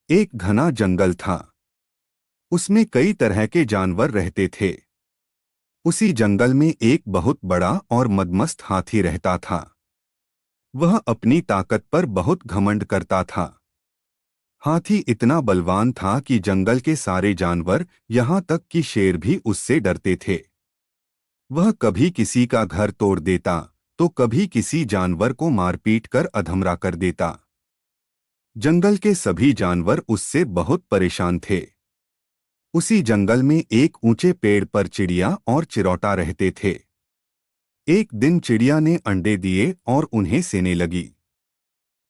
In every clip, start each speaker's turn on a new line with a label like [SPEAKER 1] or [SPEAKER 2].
[SPEAKER 1] एक घना जंगल था। उसमें कई तरह के जानवर रहते थे। उसी जंगल में एक बहुत बड़ा और मदमस्त हाथी रहता था। वह अपनी ताकत पर बहुत घमंड करता था। हाथी इतना बलवान था कि जंगल के सारे जानवर, यहाँ तक कि शेर भी उससे डरते थे। वह कभी किसी का घर तोड़ देता, तो कभी किसी जानवर को मारपीट कर अधमरा कर देता। जंगल के सभी जानवर उससे बहुत परेशान थे। उसी जंगल में एक ऊंचे पेड़ पर चिड़िया और चिरौटा रहते थे। एक दिन चिड़िया ने अंडे दिए और उन्हें सेने लगी।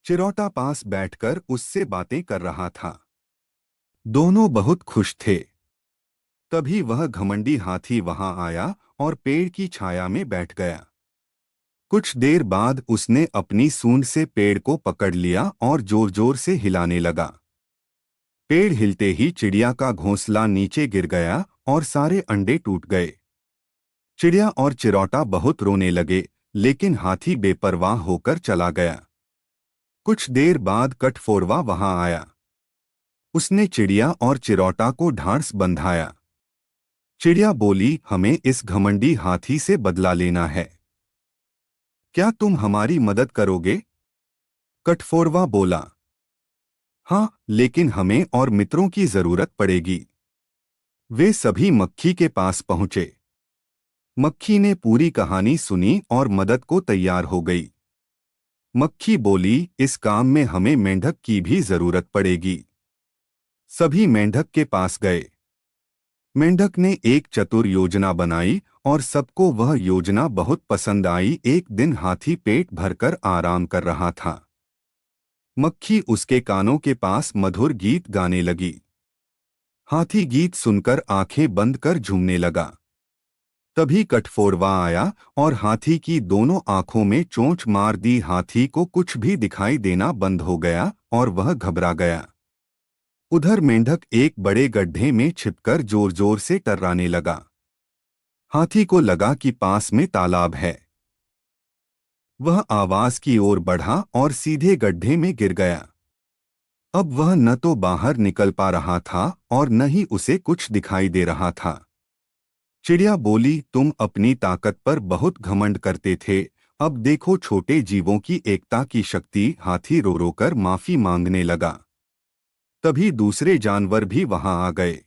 [SPEAKER 1] चिरौटा पास बैठकर उससे बातें कर रहा था। दोनों बहुत खुश थे। तभी वह घमंडी हाथी वहां आया और पेड़ की छाया में बैठ गया। कुछ देर बाद उसने अपनी सूंड से पेड़ को पकड़ लिया और जोर जोर से हिलाने लगा। पेड़ हिलते ही चिड़िया का घोंसला नीचे गिर गया और सारे अंडे टूट गए। चिड़िया और चिरौटा बहुत रोने लगे, लेकिन हाथी बेपरवाह होकर चला गया। कुछ देर बाद कठफोड़वा वहां आया। उसने चिड़िया और चिरौटा को ढांढस बंधाया। चिड़िया बोली, हमें इस घमंडी हाथी से बदला लेना है। क्या तुम हमारी मदद करोगे? कठफोड़वा बोला, हाँ, लेकिन हमें और मित्रों की जरूरत पड़ेगी। वे सभी मक्खी के पास पहुंचे। मक्खी ने पूरी कहानी सुनी और मदद को तैयार हो गई। मक्खी बोली, इस काम में हमें मेंढक की भी जरूरत पड़ेगी। सभी मेंढक के पास गए। मेंढक ने एक चतुर योजना बनाई और सबको वह योजना बहुत पसंद आई। एक दिन हाथी पेट भरकर आराम कर रहा था। मक्खी उसके कानों के पास मधुर गीत गाने लगी। हाथी गीत सुनकर आंखें बंद कर झूमने लगा। तभी कठफोड़वा आया और हाथी की दोनों आंखों में चोंच मार दी। हाथी को कुछ भी दिखाई देना बंद हो गया और वह घबरा गया। उधर मेंढक एक बड़े गड्ढे में छिपकर जोर जोर से टर्राने लगा। हाथी को लगा कि पास में तालाब है। वह आवाज की ओर बढ़ा और सीधे गड्ढे में गिर गया। अब वह न तो बाहर निकल पा रहा था और न ही उसे कुछ दिखाई दे रहा था। चिड़िया बोली, तुम अपनी ताकत पर बहुत घमंड करते थे, अब देखो छोटे जीवों की एकता की शक्ति। हाथी रो रो कर माफी मांगने लगा। तभी दूसरे जानवर भी वहां आ गए।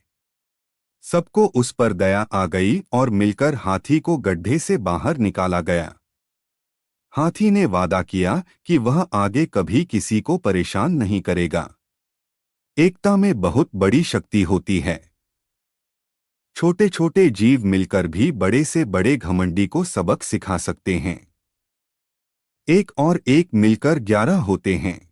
[SPEAKER 1] सबको उस पर दया आ गई और मिलकर हाथी को गड्ढे से बाहर निकाला गया। हाथी ने वादा किया कि वह आगे कभी किसी को परेशान नहीं करेगा। एकता में बहुत बड़ी शक्ति होती है। छोटे छोटे जीव मिलकर भी बड़े से बड़े घमंडी को सबक सिखा सकते हैं। एक और एक मिलकर 11 होते हैं।